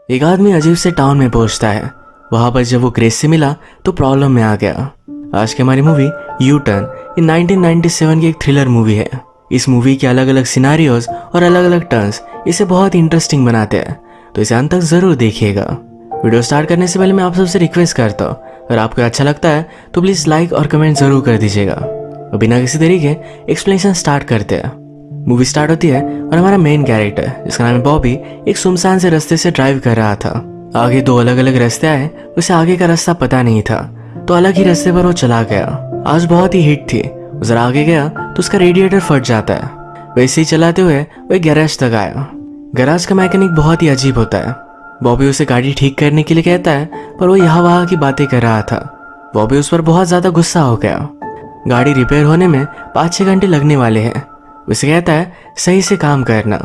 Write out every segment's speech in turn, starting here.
एक आदमी अजीब से टाउन में पहुंचता है। वहां पर जब वो ग्रेस से मिला तो प्रॉब्लम में आ गया। आज की हमारी मूवी यू टर्न ये 1997 की एक थ्रिलर मूवी है। इस मूवी के अलग अलग सिनारियोज और अलग अलग टर्न्स इसे बहुत इंटरेस्टिंग बनाते हैं, तो इसे अंत तक जरूर देखिएगा। वीडियो स्टार्ट करने से पहले मैं आप सबसे रिक्वेस्ट करता हूँ, अगर आपको अच्छा लगता है तो प्लीज लाइक और कमेंट जरूर कर दीजिएगा। और बिना किसी तरीके एक्सप्लेनेशन स्टार्ट करते हैं। मूवी स्टार्ट होती है और हमारा मेन कैरेक्टर जिसका नाम है बॉबी एक सुनसान से रास्ते से ड्राइव कर रहा था। आगे दो अलग अलग रास्ते आए, उसे आगे का रास्ता पता नहीं था तो अलग ही रास्ते पर वो चला गया। आज बहुत ही हीट थी, जरा आगे गया तो उसका रेडिएटर फट जाता है। वैसे ही चलाते हुए वो एक गैराज तक आया। गैराज का मैकेनिक बहुत ही अजीब होता है। बॉबी उसे गाड़ी ठीक करने के लिए कहता है, पर वो यहाँ वहाँ की बातें कर रहा था। बॉबी उस पर बहुत ज्यादा गुस्सा हो गया। गाड़ी रिपेयर होने में 5-6 घंटे लगने वाले हैं। उसे कहता है सही से काम करना।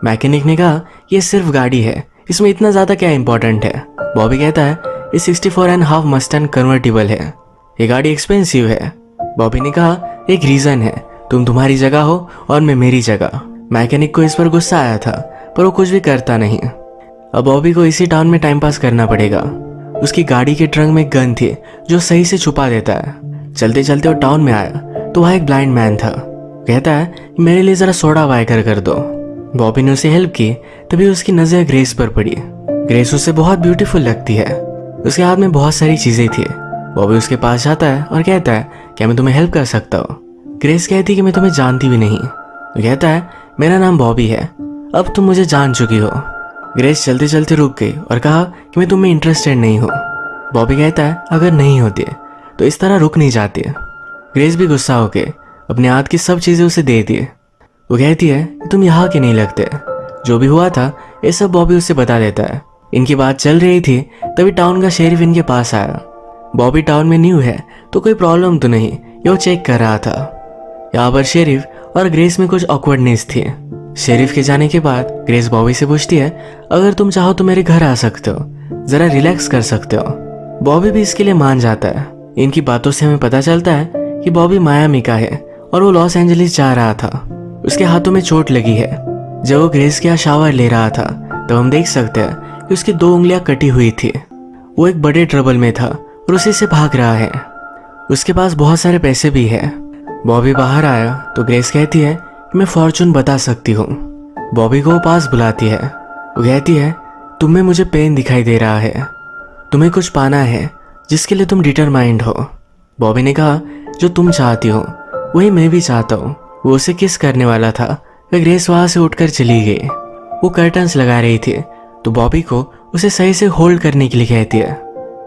मैकेनिक ने कहा ये सिर्फ गाड़ी है, इसमें इतना ज्यादा क्या इंपॉर्टेंट है। बॉबी कहता है ये 64.5 मस्टैंग कन्वर्टिबल है, ये गाड़ी एक्सपेंसिव है। बॉबी ने कहा एक रीजन है, तुम तुम्हारी जगह हो और मैं मेरी जगह। मैकेनिक को इस पर गुस्सा आया था, पर वो कुछ भी करता नहीं। अब बॉबी को इसी टाउन में टाइम पास करना पड़ेगा। उसकी गाड़ी के ट्रंक में एक गन थी जो सही से छुपा देता है। चलते चलते वो टाउन में आया तो वहाँ एक ब्लाइंड मैन था। कहता है मेरे लिए जरा सोडा वाइकर कर दो। बॉबी ने उसे हेल्प की, तभी उसकी नजर ग्रेस पर पड़ी। ग्रेस उसे बहुत ब्यूटीफुल लगती है। उसके हाथ में बहुत सारी चीजें थी। बॉबी उसके पास जाता है और कहता है क्या मैं तुम्हें हेल्प कर सकता हूँ। ग्रेस कहती है कि मैं तुम्हें जानती भी नहीं। तो कहता है मेरा नाम बॉबी है, अब तुम मुझे जान चुकी हो। ग्रेस चलते चलते रुक गई और कहा कि मैं तुम्हें इंटरेस्टेड नहीं हूँ। बॉबी कहता है अगर नहीं होती तो इस तरह रुक नहीं जाती। ग्रेस भी गुस्सा होके अपने हाथ की सब चीजें उसे दे दी। वो कहती है कि तुम यहाँ के नहीं लगते। जो भी हुआ था ये सब बॉबी उससे बता देता है। इनकी बात चल रही थी तभी टाउन का शेरिफ इनके पास आया। बॉबी टाउन में न्यू है तो कोई प्रॉब्लम तो नहीं, ये वो चेक कर रहा था। यहाँ पर शेरिफ और ग्रेस में कुछ ऑकवर्डनेस थी। शेरिफ के जाने के बाद ग्रेस बॉबी से पूछती है अगर तुम चाहो तो मेरे घर आ सकते हो, जरा रिलैक्स कर सकते हो। बॉबी भी इसके लिए मान जाता है। इनकी बातों से हमें पता चलता है कि बॉबी मायामी का है और वो लॉस एंजलिस जा रहा था। उसके हाथों में चोट लगी है। जब वो ग्रेस के यहाँ शावर ले रहा था तब हम देख सकते हैं कि उसकी 2 उंगलियां कटी हुई थी। वो एक बड़े ट्रबल में था और उसी से भाग रहा है। उसके पास बहुत सारे पैसे भी है। बॉबी बाहर आया तो ग्रेस कहती है कि मैं फॉर्चून बता सकती हूँ। बॉबी को वो पास बुलाती है। वो कहती है तुम में मुझे पेन दिखाई दे रहा है, तुम्हें कुछ पाना है जिसके लिए तुम डिटरमाइंड हो। बॉबी ने कहा जो तुम चाहती हो वही मैं भी चाहता हूँ। वो उसे किस करने वाला था, वह ग्रेस वहां से उठकर चली गई। वो कर्टन्स लगा रही थी तो बॉबी को उसे सही से होल्ड करने के लिए कहती है।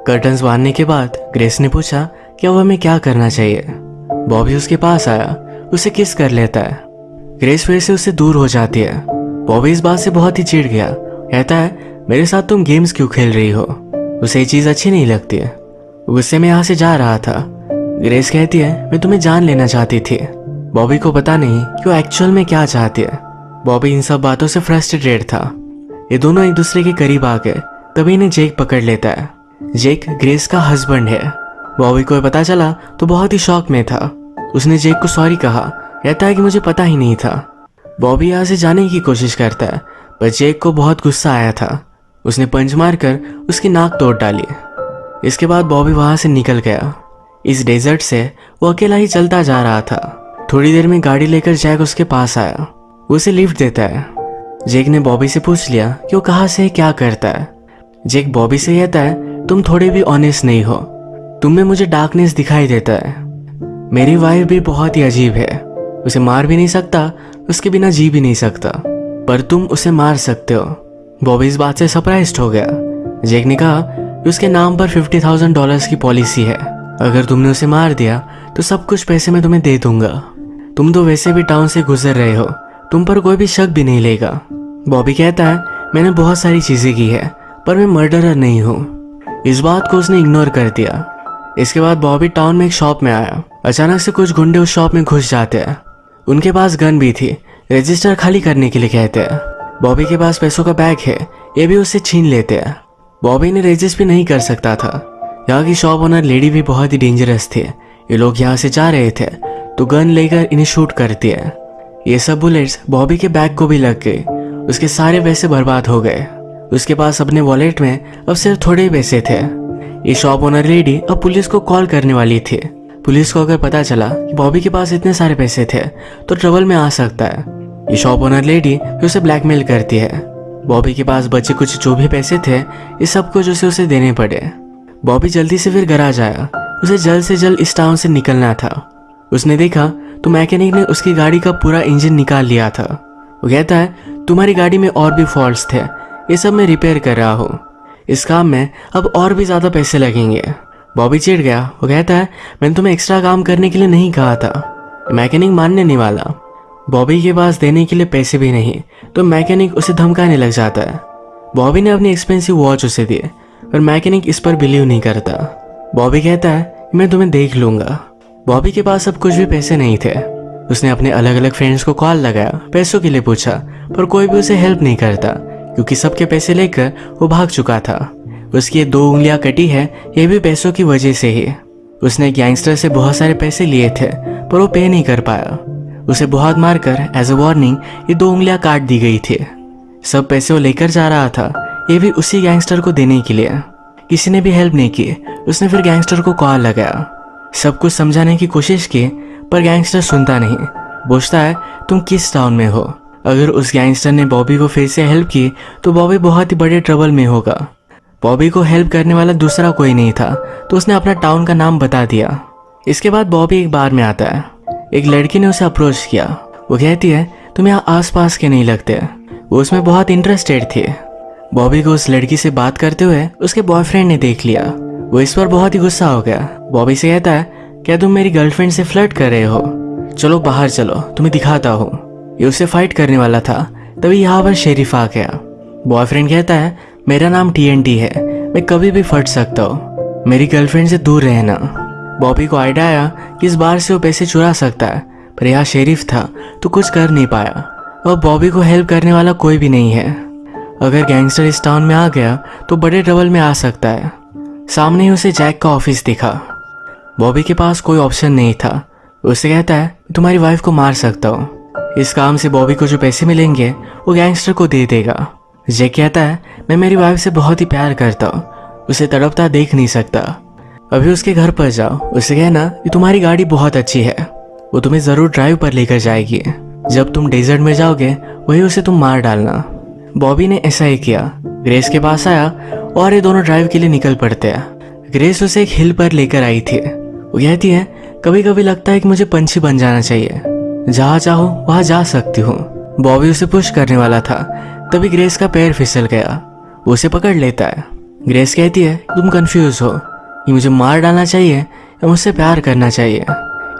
कर्टन्स बांधने के बाद ग्रेस ने पूछा कि अब हमें क्या करना चाहिए। बॉबी उसके पास आया, उसे किस कर लेता है। ग्रेस फिर से उससे दूर हो जाती है। बॉबी इस बात से बहुत ही चिढ़ गया। कहता है मेरे साथ तुम गेम्स क्यों खेल रही हो, उसे ये चीज अच्छी नहीं लगती है। गुस्से में यहाँ से जा रहा था। ग्रेस कहती है मैं तुम्हें जान लेना चाहती थी। बॉबी को पता नहीं कि वो एक्चुअल में क्या चाहती है। बॉबी इन सब बातों से फ्रस्ट्रेटेड था। ये दोनों एक दूसरे के करीब आ गए तभी इन्हें जेक पकड़ लेता है। जेक ग्रेस का हस्बैंड है। बॉबी को पता चला तो बहुत ही शॉक में था। उसने जेक को सॉरी कहा। कहता है कि मुझे पता ही नहीं था। बॉबी यहाँ से जाने की कोशिश करता है पर जेक को बहुत गुस्सा आया था। उसने पंच मारकर उसकी नाक तोड़ डाली। इसके बाद बॉबी वहां से निकल गया। इस डेजर्ट से वो अकेला ही चलता जा रहा था। थोड़ी देर में गाड़ी लेकर जैक उसके पास आया। वो उसे लिफ्ट देता है। जेक ने बॉबी से पूछ लिया कि वो कहाँ से क्या करता है। जेक बॉबी से कहता है तुम थोड़े भी ऑनेस्ट नहीं हो, तुम में मुझे डार्कनेस दिखाई देता है। मेरी वाइफ भी बहुत ही अजीब है, उसे मार भी नहीं सकता, उसके बिना जी भी नहीं सकता, पर तुम उसे मार सकते हो। बॉबी इस बात से सरप्राइज्ड हो गया। जेक ने कहा कि उसके नाम पर $50,000 की पॉलिसी है, अगर तुमने उसे मार दिया तो सब कुछ पैसे मैं तुम्हें दे दूंगा। तुम तो वैसे भी टाउन से गुजर रहे हो, तुम पर कोई भी शक भी नहीं लेगा। बॉबी कहता है मैंने बहुत सारी चीजें की है पर मैं मर्डरर नहीं हूँ। इस बात को उसने इग्नोर कर दिया। इसके बाद बॉबी टाउन में एक शॉप में आया। अचानक से कुछ गुंडे उस शॉप में घुस जाते हैं। उनके पास गन भी थी। रजिस्टर खाली करने के लिए कहते हैं। बॉबी के पास पैसों का बैग है, ये भी उससे छीन लेते हैं। बॉबी ने रजिस्ट भी नहीं कर सकता था। यहाँ की शॉप ओनर लेडी भी बहुत ही डेंजरस थी। ये लोग यहाँ से जा रहे थे तो गन लेकर इन्हें शूट करती है। ये सब बुलेट्स बॉबी के बैग को भी लग गए। उसके सारे पैसे बर्बाद हो गए। उसके पास अपने वॉलेट में अब सिर्फ थोड़े ही पैसे थे। ये शॉप ओनर लेडी अब पुलिस को कॉल करने वाली थी। पुलिस को अगर पता चला कि बॉबी के पास इतने सारे पैसे थे तो ट्रबल में आ सकता है। ये शॉप ओनर लेडी उसे ब्लैकमेल करती है। बॉबी के पास बचे कुछ जो भी पैसे थे इस सब कुछ उसे देने पड़े। बॉबी जल्दी से फिर घर आ जाया। उसे जल्द से जल्द इस टाउन से निकलना था। उसने देखा तो मैकेनिक ने उसकी गाड़ी का पूरा इंजन निकाल लिया था। वो कहता है तुम्हारी गाड़ी में और भी फॉल्ट्स थे, ये सब मैं रिपेयर कर रहा हूँ। इस काम में अब और भी ज़्यादा पैसे लगेंगे। बॉबी चिढ़ गया। वो कहता है मैंने तुम्हें एक्स्ट्रा काम करने के लिए नहीं कहा था। मैकेनिक मानने नहीं वाला। बॉबी के पास देने के लिए पैसे भी नहीं तो मैकेनिक उसे धमकाने लग जाता है। बॉबी ने अपनी एक्सपेंसिव वॉच उसे दी पर मैकेनिक इस पर बिलीव नहीं करता। बॉबी कहता है मैं तुम्हें देख लूंगा। बॉबी के पास अब कुछ भी पैसे नहीं थे। उसने अपने अलग अलग फ्रेंड्स को कॉल लगाया, पैसों के लिए पूछा, पर कोई भी उसे हेल्प नहीं करता क्योंकि सबके पैसे लेकर वो भाग चुका था। उसकी 2 उंगलियां कटी है, ये भी पैसों की वजह से ही। उसने गैंगस्टर से बहुत सारे पैसे लिए थे पर वो पे नहीं कर पाया। उसे बहुत मारकर एज अ वार्निंग ये 2 उंगलियां काट दी गई थी। सब पैसे वो लेकर जा रहा था, ये भी उसी गैंगस्टर को देने के लिए। किसी ने भी हेल्प नहीं की। उसने फिर गैंगस्टर को कॉल लगाया, सब कुछ समझाने की कोशिश की पर गैंगस्टर सुनता नहीं। पूछता है तुम किस टाउन में हो। अगर उस गैंगस्टर ने बॉबी को फिर से हेल्प की तो बॉबी बहुत ही बड़े ट्रबल में होगा। बॉबी को हेल्प करने वाला दूसरा कोई नहीं था तो उसने अपना टाउन का नाम बता दिया। इसके बाद बॉबी एक बार में आता है। एक लड़की ने उसे अप्रोच किया। वो कहती है तुम यहाँ आसपास के नहीं लगते। वो उसमें बहुत इंटरेस्टेड थी। बॉबी को उस लड़की से बात करते हुए उसके बॉयफ्रेंड ने देख लिया। वो इस पर बहुत ही गुस्सा हो गया। बॉबी से कहता है क्या तुम मेरी गर्लफ्रेंड से फ्लर्ट कर रहे हो? चलो बाहर चलो, तुम्हें दिखाता हूँ। ये उससे फाइट करने वाला था, तभी यहाँ पर शेरिफ आ गया। बॉयफ्रेंड कहता है मेरा नाम TNT है, मैं कभी भी फट सकता हूँ, मेरी गर्लफ्रेंड से दूर रहना। बॉबी को आइडिया आया कि इस बार से वो पैसे चुरा सकता है, पर यहाँ शेरिफ था तो कुछ कर नहीं पाया और बॉबी को हेल्प करने वाला कोई भी नहीं है। अगर गैंगस्टर इस टाउन में आ गया तो बड़े ट्रबल में आ सकता है। सामने ही उसे जैक का ऑफिस दिखा। बॉबी के पास कोई ऑप्शन नहीं था। उससे कहता है तुम्हारी वाइफ को मार सकता हूँ। इस काम से बॉबी को जो पैसे मिलेंगे वो गैंगस्टर को दे देगा। जैक कहता है मैं मेरी वाइफ से बहुत ही प्यार करता हूँ, उसे तड़पता देख नहीं सकता। अभी उसके घर पर जाओ, उससे कहना कि तुम्हारी गाड़ी बहुत अच्छी है, वो तुम्हें जरूर ड्राइव पर लेकर जाएगी। जब तुम डेजर्ट में जाओगे वही उसे तुम मार डालना। बॉबी ने ऐसा ही किया। ग्रेस के पास आया और ये दोनों ड्राइव के लिए निकल पड़ते हैं। ग्रेस उसे एक हिल पर लेकर आई थी। वो कहती है कभी कभी लगता है कि मुझे पंछी बन जाना चाहिए, जहाँ चाहो वहां जा सकती हूँ। बॉबी उसे पुश करने वाला था, तभी ग्रेस का पैर फिसल गया। वो उसे पकड़ लेता है। ग्रेस कहती है तुम कंफ्यूज हो कि मुझे मार डालना चाहिए या मुझसे प्यार करना चाहिए।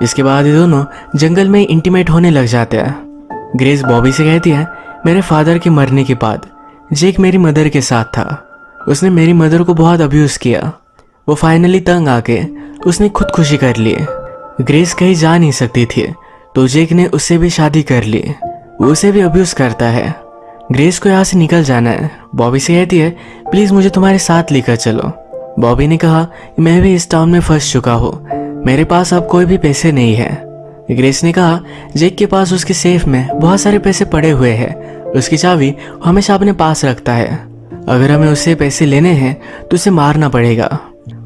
इसके बाद ये दोनों जंगल में इंटीमेट होने लग जाते हैं। ग्रेस बॉबी से कहती है मेरे फादर के मरने के बाद जेक मेरी मदर के साथ था, उसने मेरी मदर को बहुत अब्यूज किया। वो फाइनली तंग आके उसने खुदकुशी कर ली। ग्रेस कहीं जा नहीं सकती थी तो जेक ने उससे भी शादी कर ली। वो उसे भी अब्यूज करता है। ग्रेस को यहाँ से निकल जाना है। बॉबी से कहती है प्लीज मुझे तुम्हारे साथ लेकर चलो। बॉबी ने कहा मैं भी इस टाउन में फंस चुका हूँ, मेरे पास अब कोई भी पैसे नहीं है। ग्रेस ने कहा जेक के पास उसके सेफ में बहुत सारे पैसे पड़े हुए हैं, उसकी चाबी हमेशा अपने पास रखता है। अगर हमें उससे पैसे लेने हैं तो उसे मारना पड़ेगा।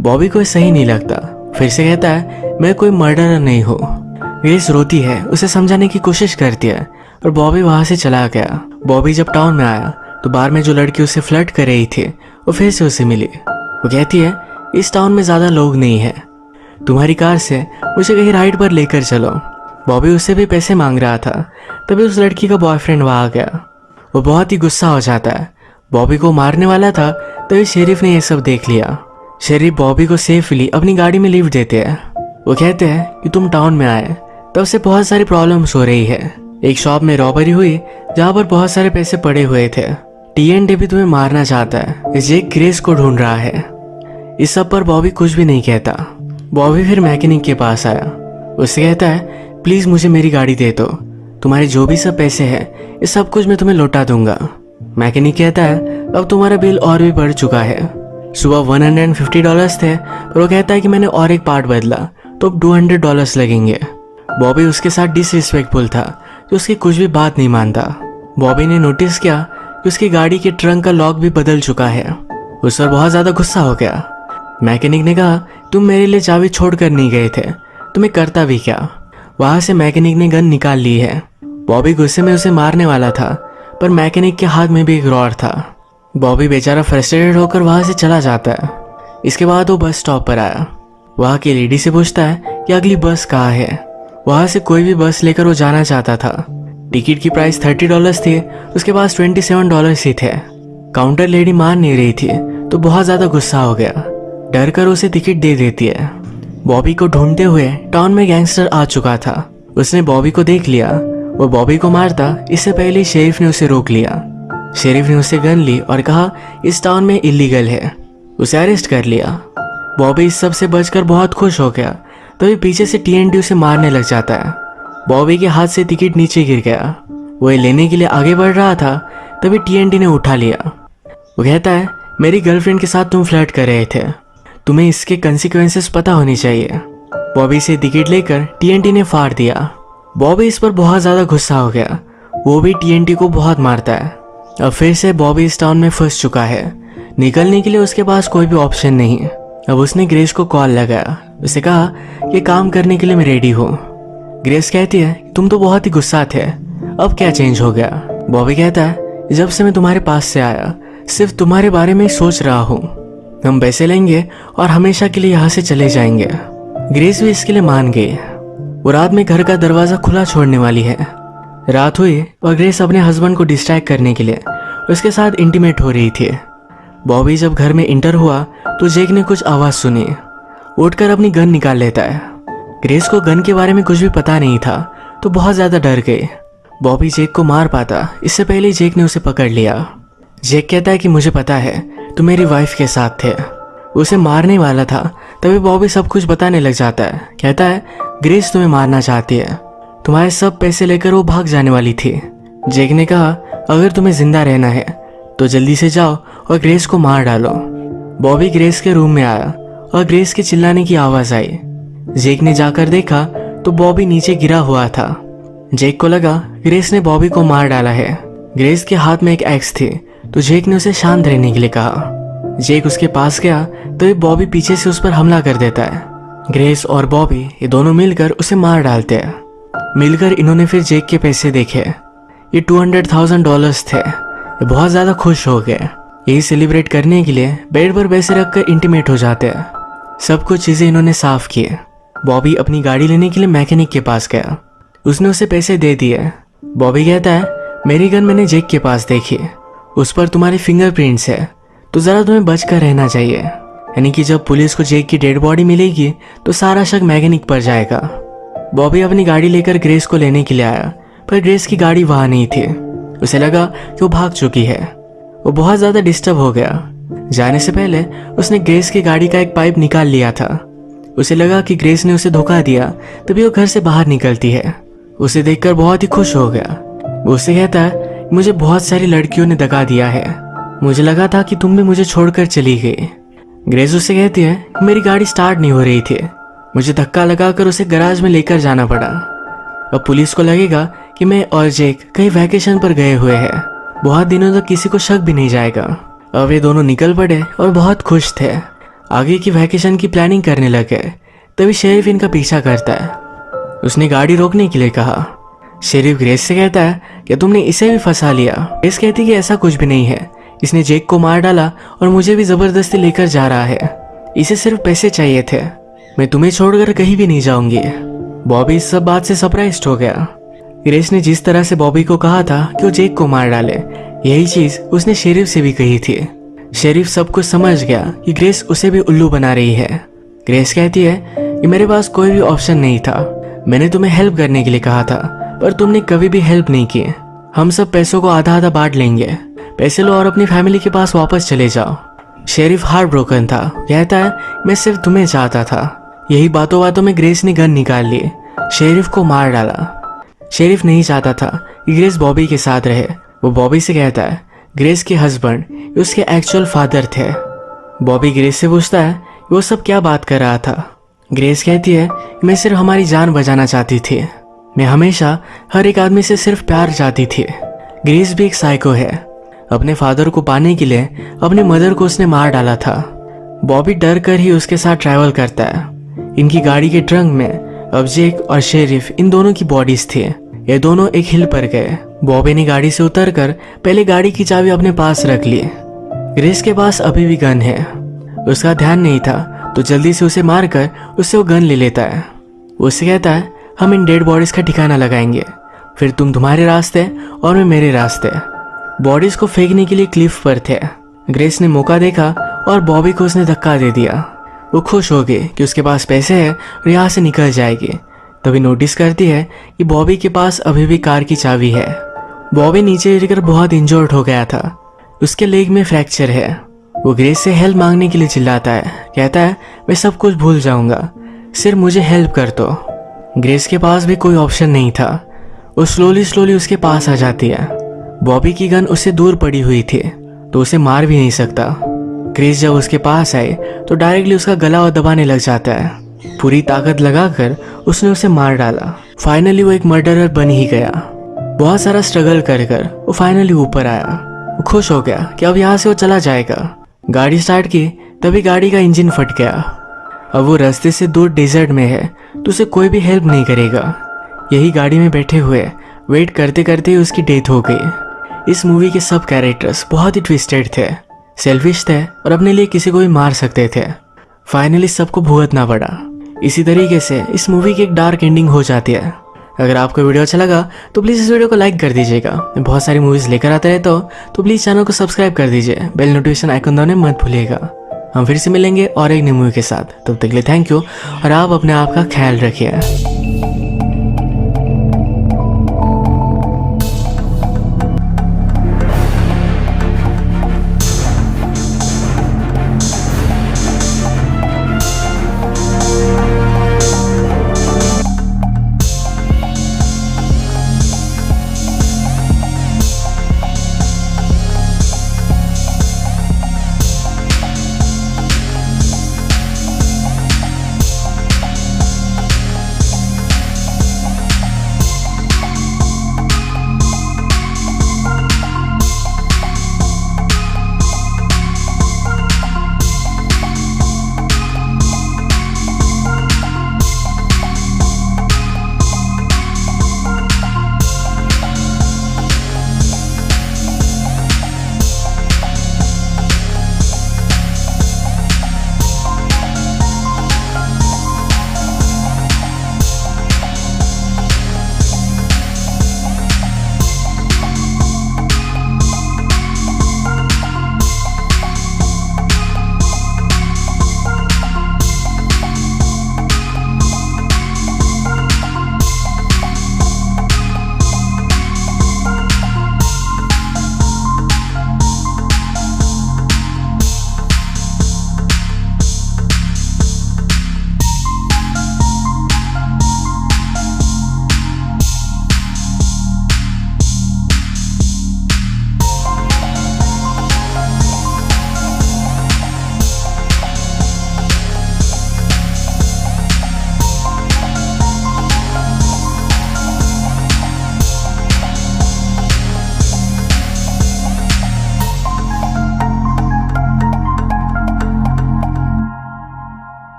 बॉबी को सही नहीं लगता, फिर से कहता है मैं कोई मर्डरर नहीं हूँ। ग्रेस रोती है, उसे समझाने की कोशिश करती है और बॉबी वहां से चला गया। बॉबी जब टाउन में आया तो बार में जो लड़की उसे फ्लर्ट कर रही थी वो फिर से उसे मिली। वो कहती है इस टाउन में ज्यादा लोग नहीं है, तुम्हारी कार से मुझे कहीं राइड पर लेकर चलो। बॉबी उससे भी पैसे मांग रहा था, तभी उस लड़की का बॉयफ्रेंड वहां आ गया। वो बहुत ही गुस्सा हो जाता है। बॉबी को मारने वाला था तभी शेरिफ ने ये सब देख लिया। शेरिफ बॉबी को सेफली अपनी गाड़ी में लिफ्ट देते हैं। वो कहते हैं कि तुम टाउन में आए तब से बहुत सारी प्रॉब्लम्स हो रही है। एक शॉप में रॉबरी हुई जहाँ पर बहुत सारे पैसे पड़े हुए थे। TNT भी तुम्हें मारना चाहता है, जेक ग्रेस को ढूंढ रहा है। इस सब पर बॉबी कुछ भी नहीं कहता। बॉबी फिर मैकेनिक के पास आया। उससे कहता है प्लीज मुझे मेरी गाड़ी दे दो, तुम्हारे जो भी सब पैसे हैं ये सब कुछ मैं तुम्हें लौटा दूंगा। मैकेनिक कहता है अब तुम्हारा बिल और भी बढ़ चुका है। सुबह $150 थे पर वो कहता है कि मैंने और एक पार्ट बदला तो अब $200 लगेंगे। बॉबी उसके साथ डिसरिस्पेक्टफुल था तो उसकी कुछ भी बात नहीं मानता। बॉबी ने नोटिस किया कि कि उसकी गाड़ी के ट्रंक का लॉक भी बदल चुका है। उस पर बहुत ज्यादा गुस्सा हो गया। मैकेनिक ने कहा, तुम मेरे लिए चाबी छोड़कर नहीं गए थे, तुम्हें करता भी क्या। वहां से मैकेनिक ने गन निकाल ली है। बॉबी गुस्से में उसे मारने वाला था, पर मैकेनिक के हाथ में भी एक रॉड था। बॉबी बेचारा फ्रस्ट्रेटेड होकर वहां से चला जाता है। इसके बाद वो बस स्टॉप पर आया। वहां की लेडी से पूछता है कि अगली बस कहाँ है। वहां से कोई भी बस लेकर वो जाना चाहता था। टिकट की प्राइस $30 थी, उसके पास $27 ही थे। काउंटर लेडी मान नहीं रही थी तो बहुत ज्यादा गुस्सा हो गया। डर कर उसे टिकट दे देती है। बॉबी को ढूंढते हुए टाउन में गैंगस्टर आ चुका था। उसने बॉबी को देख लिया। वो बॉबी को मारता इससे पहले शेरिफ ने उसे रोक लिया। शेरिफ ने उससे गन ली और कहा इस टाउन में इलीगल है। उसे अरेस्ट कर लिया। बॉबी इस सब से बचकर बहुत खुश हो गया। तभी पीछे से TNT उसे मारने लग जाता है। बॉबी के हाथ से टिकट नीचे गिर गया। वो लेने के लिए आगे बढ़ रहा था, तभी TNT ने उठा लिया। वो कहता है, मेरी गर्लफ्रेंड के साथ तुम फ्लर्ट कर रहे थे, तुम्हें इसके कंसिक्वेंसेस पता होनी चाहिए। बॉबी से टिकट लेकर TNT ने फाड़ दिया। बॉबी इस पर बहुत ज्यादा गुस्सा हो गया। वो भी TNT को बहुत मारता है। अब फिर से बॉबी इस टाउन में फंस चुका है। निकलने के लिए उसके पास कोई भी ऑप्शन नहीं। अब उसने ग्रेस को कॉल लगाया। उसे कहा कि काम करने के लिए मैं रेडी हूँ। ग्रेस कहती है, तुम तो बहुत ही गुस्सा थे, अब क्या चेंज हो गया। बॉबी कहता है, जब से मैं तुम्हारे पास से आया सिर्फ तुम्हारे बारे में ही सोच रहा हूँ। हम पैसे लेंगे और हमेशा के लिए यहाँ से चले जाएंगे। ग्रेस भी इसके लिए मान गई। वो रात में घर का दरवाजा खुला छोड़ने वाली है। रात हुई और ग्रेस अपने हस्बैंड को डिस्ट्रैक्ट करने के लिए उसके साथ इंटीमेट हो रही थी। बॉबी जब घर में इंटर हुआ तो जेक ने कुछ आवाज सुनी। उठकर अपनी गन निकाल लेता है। ग्रेस को गन के बारे में कुछ भी पता नहीं था तो बहुत ज्यादा डर गई। बॉबी जेक को मार पाता इससे पहले जेक ने उसे पकड़ लिया। जेक कहता है कि मुझे पता है तुम मेरी वाइफ के साथ थे। उसे मारने वाला था तभी बॉबी सब कुछ बताने लग जाता है। कहता है, ग्रेस तुम्हें मारना चाहती है, तुम्हारे सब पैसे लेकर वो भाग जाने वाली थी। जेक ने कहा, अगर तुम्हें जिंदा रहना है तो जल्दी से जाओ और ग्रेस को मार डालो। बॉबी ग्रेस के रूम में आया और ग्रेस के चिल्लाने की आवाज आई। जेक ने जाकर देखा तो बॉबी नीचे गिरा हुआ था। जेक को लगा ग्रेस ने बॉबी को मार डाला है। ग्रेस के हाथ में एक एक्स थी तो जेक ने उसे शांत रहने के लिए कहा। जेक उसके पास गया तो बॉबी पीछे से उस पर हमला कर देता है। ग्रेस और बॉबी ये दोनों मिलकर उसे मार डालते हैं। मिलकर इन्होंने फिर जेक के पैसे देखे। ये $200,000 थे। ये बहुत ज्यादा खुश हो गए। यही सेलिब्रेट करने के लिए बेड पर पैसे रखकर इंटीमेट हो जाते हैं। सब कुछ चीजें इन्होंने साफ किए। बॉबी अपनी गाड़ी लेने के लिए मैकेनिक के पास गया। उसने उसे पैसे दे दिए। बॉबी कहता है, मेरी गन मैंने जेक के पास देखी, उस पर तुम्हारे फिंगरप्रिंट्स है, तो जरा तुम्हें बचकर रहना चाहिए। यानी कि जब पुलिस को जेक की डेड बॉडी मिलेगी तो सारा शक मैकेनिक पर जाएगा। बॉबी अपनी गाड़ी लेकर ग्रेस को लेने के लिए आया, पर ग्रेस की गाड़ी वहां नहीं थी। उसे लगा कि वो भाग चुकी है। वो बहुत ज्यादा डिस्टर्ब हो गया। जाने से पहले उसने ग्रेस की गाड़ी का एक पाइप निकाल लिया था। उसे लगा कि ग्रेस ने उसे धोखा दिया, तभी वो घर से बाहर निकलती है। उसे देखकर बहुत ही खुश हो गया। वो उससे कहता है, मुझे बहुत सारी लड़कियों ने दगा दिया है, मुझे लगा था कि तुम भी मुझे छोड़कर चली गई। ग्रेस उससे कहती है, मेरी गाड़ी स्टार्ट नहीं हो रही थी, मुझे धक्का लगाकर उसे गैराज में लेकर जाना पड़ा। अब पुलिस को लगेगा कि मैं और जेक कहीं वैकेशन पर गए हुए हैं। बहुत दिनों तक किसी को शक भी नहीं जाएगा। अब ये दोनों निकल पड़े और बहुत खुश थे। आगे की वैकेशन की प्लानिंग करने लगे। तभी शेरिफ इनका पीछा करता है। उसने गाड़ी रोकने के लिए कहा। शेरिफ ग्रेस से कहता है कि तुमने इसे भी फंसा लिया। ग्रेस कहती कि ऐसा कुछ भी नहीं है, इसने जेक को मार डाला और मुझे भी जबरदस्ती लेकर जा रहा है। इसे सिर्फ पैसे चाहिए थे। मैं तुम्हें छोड़कर कहीं भी नहीं जाऊंगी। बॉबी इस सब बात से सरप्राइज्ड हो गया। ग्रेस ने जिस तरह से बॉबी को कहा था कि वो जेक को मार डाले, यही चीज उसने शेरिफ से भी कही थी। शेरिफ सब कुछ समझ गया कि ग्रेस उसे भी उल्लू बना रही है। ग्रेस कहती है कि मेरे पास कोई भी ऑप्शन नहीं था, मैंने तुम्हें हेल्प करने के लिए कहा था पर तुमने कभी भी हेल्प नहीं की। हम सब पैसों को आधा आधा बांट लेंगे, पैसे लो और अपनी फैमिली के पास वापस चले जाओ। शेरिफ हार्ट ब्रोकन था। कहता है, मैं सिर्फ तुम्हें चाहता था। यही बातों बातों में ग्रेस ने गन निकाल ली, शेरिफ को मार डाला। शेरिफ नहीं चाहता था कि ग्रेस बॉबी के साथ रहे। वो बॉबी से कहता है ग्रेस के हस्बैंड उसके एक्चुअल फादर थे। बॉबी ग्रेस से पूछता है वो सब क्या बात कर रहा था। ग्रेस कहती है, मैं सिर्फ हमारी जान बचाना चाहती थी, मैं हमेशा हर एक आदमी से सिर्फ प्यार चाहती थी। ग्रेस भी एक साइको है। अपने फादर को पाने के लिए अपनी मदर को उसने मार डाला था। बॉबी डर कर ही उसके साथ ट्रैवल करता है। इनकी गाड़ी के ट्रंक में अब जेक और शेरिफ इन दोनों की बॉडीज थी। ये दोनों एक हिल पर गए। बॉबी ने गाड़ी से उतरकर पहले गाड़ी की चाबी अपने पास रख ली। ग्रेस के पास अभी भी गन है। उसका ध्यान नहीं था तो जल्दी से उसे मारकर उससे वो गन ले लेता है। उससे कहता है, हम इन डेड बॉडीज का ठिकाना लगाएंगे, फिर तुम तुम्हारे रास्ते और मैं मेरे रास्ते। बॉडीज को फेंकने के लिए क्लिफ पर थे। ग्रेस ने मौका देखा और बॉबी को उसने धक्का दे दिया। वो खुश हो गई कि उसके पास पैसे है और यहाँ से निकल जाएगी। तभी नोटिस करती है कि बॉबी के पास अभी भी कार की चाबी है। बॉबी नीचे गिरकर बहुत इंजर्ड हो गया था। उसके लेग में फ्रैक्चर है। वो ग्रेस से हेल्प मांगने के लिए चिल्लाता है, कहता है, मैं सब कुछ भूल जाऊंगा, सिर्फ मुझे हेल्प कर दो। ग्रेस के पास भी कोई ऑप्शन नहीं था। वो स्लोली उसके पास आ जाती है। बॉबी की गन उससे दूर पड़ी हुई थी तो उसे मार भी नहीं सकता। ग्रेस जब उसके पास आई तो डायरेक्टली उसका गला और दबाने लग जाता है। पूरी ताकत लगाकर उसने उसे मार डाला। फाइनली वो एक मर्डरर बन ही गया। बहुत सारा स्ट्रगल कर वो फाइनली ऊपर आया। वो खुश हो गया कि अब यहाँ से वो चला जाएगा। गाड़ी स्टार्ट की तभी गाड़ी का इंजन फट गया। अब वो रास्ते से दूर डेजर्ट में है तो उसे कोई भी हेल्प नहीं करेगा। यही गाड़ी में बैठे हुए वेट करते करते ही उसकी डेथ हो गई। इस मूवी के सब कैरेक्टर्स बहुत ही ट्विस्टेड थे, सेल्फिश थे और अपने लिए किसी को भी मार सकते थे। फाइनली सबको भुगतना पड़ा। इसी तरीके से इस मूवी की एक डार्क एंडिंग हो जाती है। अगर आपको वीडियो अच्छा लगा तो प्लीज़ इस वीडियो को लाइक कर दीजिएगा। मैं बहुत सारी मूवीज़ लेकर आता रहता हूँ तो प्लीज़ चैनल को सब्सक्राइब कर दीजिए। बेल नोटिफिकेशन आइकन दबाने मत भूलिएगा। हम फिर से मिलेंगे और एक नई मूवी के साथ। तब तक के लिए थैंक यू और आप अपने आप का ख्याल रखिए।